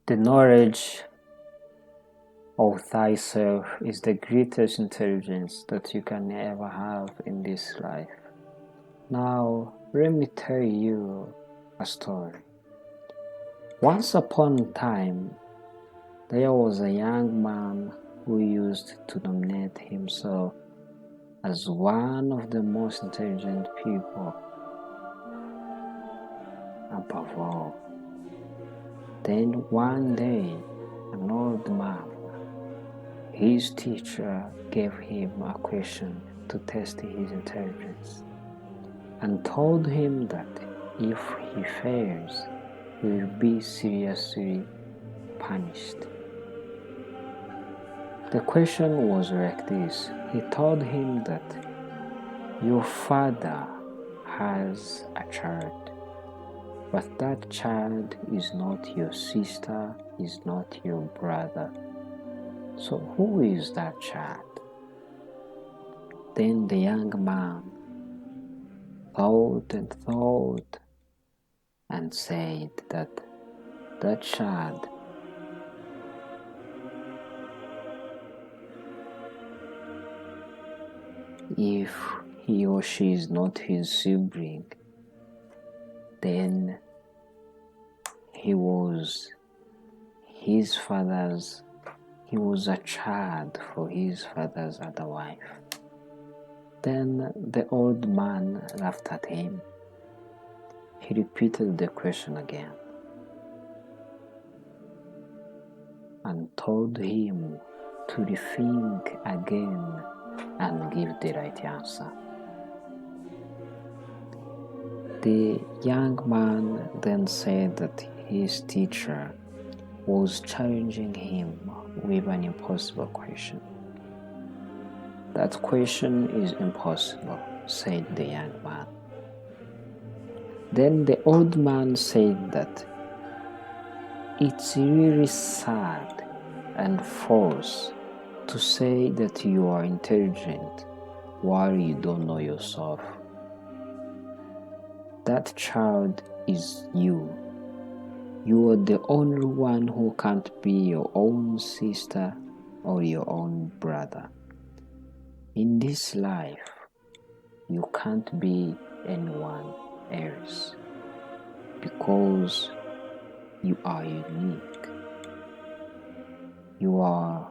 The knowledge of thyself is the greatest intelligence that you can ever have in this life. Now, let me tell you a story. Once upon a time, there was a young man who used to nominate himself as one of the most intelligent people above all. Then one day, an old man, his teacher, gave him a question to test his intelligence and told him that if he fails, he will be seriously punished. The question was like this. He told him that your father has a child, but that child is not your sister, is not your brother. So who is that child? Then the young man thought and said that that child if he or she is not his sibling, then he was a child for his father's other wife. Then the old man laughed at him. He repeated the question again and told him to rethink again and give the right answer. The young man then said that his teacher was challenging him with an impossible question. That question is impossible, said the young man. Then the old man said that it's really sad and false to say that you are intelligent while you don't know yourself. That child is you. You are the only one who can't be your own sister or your own brother. In this life, you can't be anyone else because you are unique. You are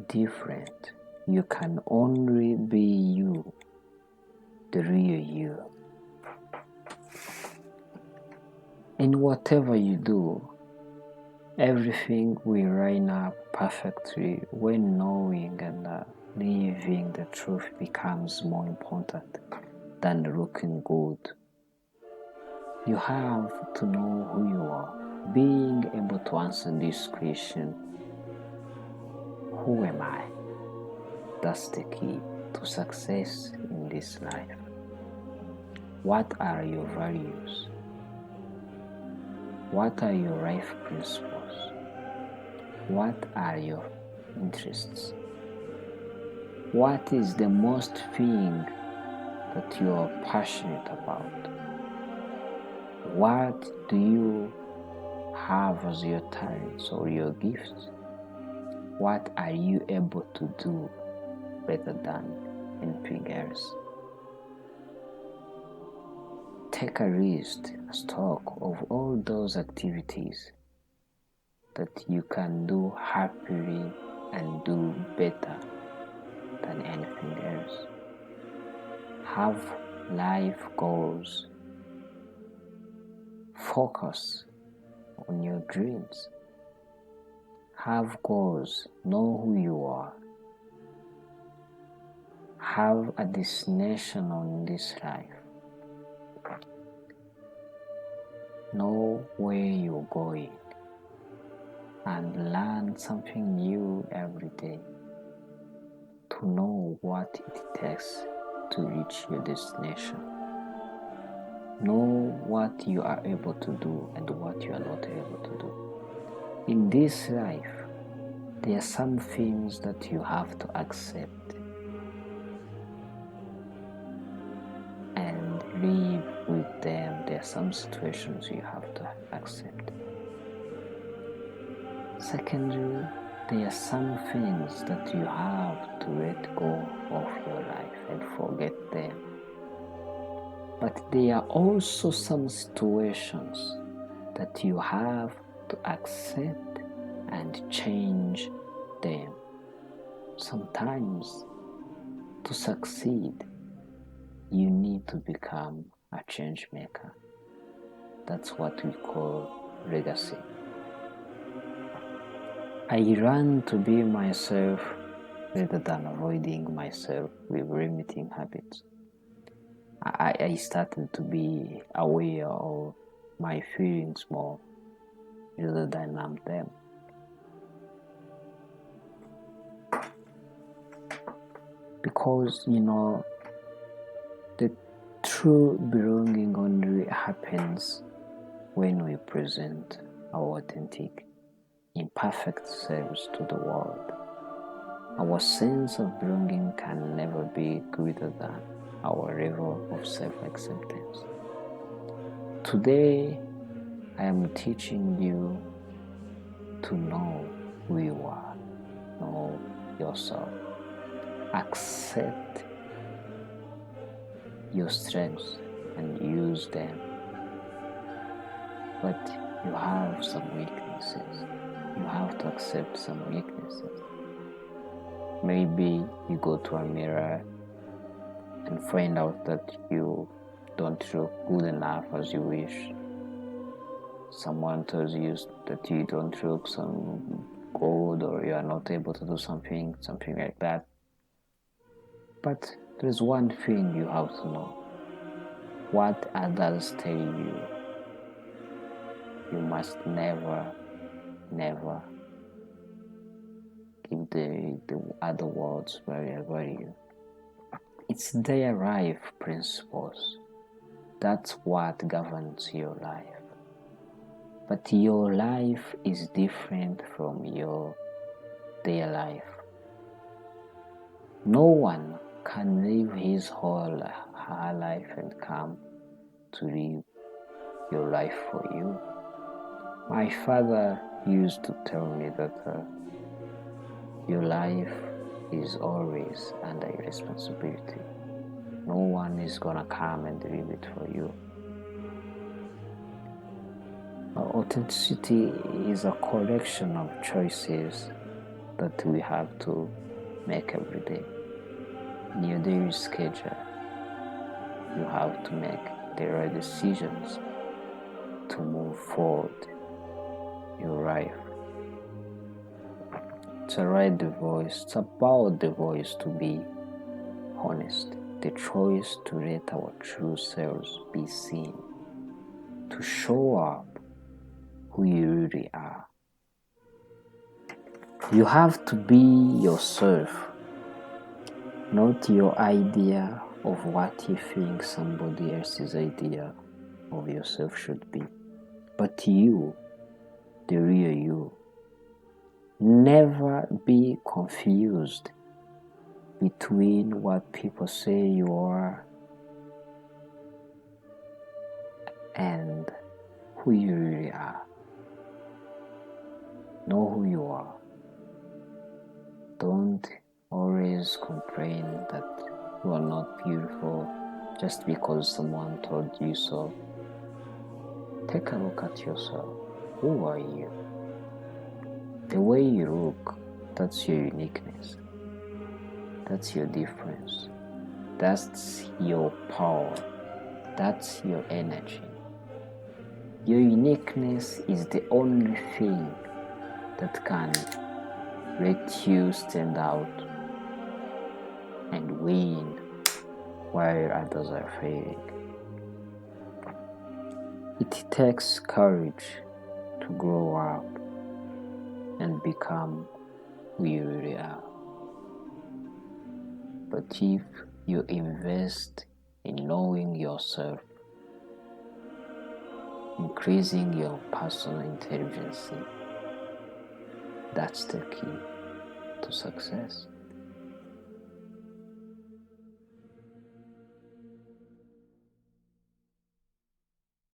different. You can only be you, the real you. In whatever you do, everything will line up perfectly when knowing and living the truth becomes more important than looking good. You have to know who you are. Being able to answer this question, who am I? That's the key to success in this life. What are your values? What are your life principles? What are your interests? What is the most thing that you are passionate about? What do you have as your talents or your gifts? What are you able to do better than anything else? Take a list, a stock of all those activities that you can do happily and do better than anything else. Have life goals. Focus on your dreams. Have goals. Know who you are. Have a destination on this life. Know where you're going and learn something new every day to know what it takes to reach your destination. Know what you are able to do and what you are not able to do. In this life, there are some things that you have to accept and live with them the there are some situations you have to accept. Secondly, there are some things that you have to let go of your life and forget them. But there are also some situations that you have to accept and change them. Sometimes, to succeed, you need to become a change maker. That's what we call legacy. I learn to be myself rather than avoiding myself with limiting habits. I started to be aware of my feelings more rather than numb them. Because, the true belonging only happens when we present our authentic, imperfect selves to the world. Our sense of belonging can never be greater than our level of self-acceptance. Today, I am teaching you to know who you are, know yourself, accept your strengths and use them. But you have some weaknesses. You have to accept some weaknesses. Maybe you go to a mirror and find out that you don't look good enough as you wish. Someone tells you that you don't look some good or you are not able to do something like that. But there's one thing you have to know. What others tell you, you must never give the other words value. It's their life principles. That's what governs your life. But your life is different from their life. No one can live his whole her life and come to live your life for you. My father used to tell me that your life is always under your responsibility. No one is gonna come and live it for you. Authenticity is a collection of choices that we have to make every day. In your daily schedule, you have to make the right decisions to move forward your life. It's about the voice to be honest, the choice to let our true selves be seen, to show up who you really are. You have to be yourself, not your idea of what you think somebody else's idea of yourself should be, but you, the real you. Never be confused between what people say you are and who you really are. Know who you are. Don't always complain that you are not beautiful just because someone told you so. Take a look at yourself. Who are you? The way you look, that's your uniqueness. That's your difference. That's your power. That's your energy. Your uniqueness is the only thing that can let you stand out and win while others are failing. It takes courage to grow up and become who you really are. But if you invest in knowing yourself, increasing your personal intelligence, that's the key to success.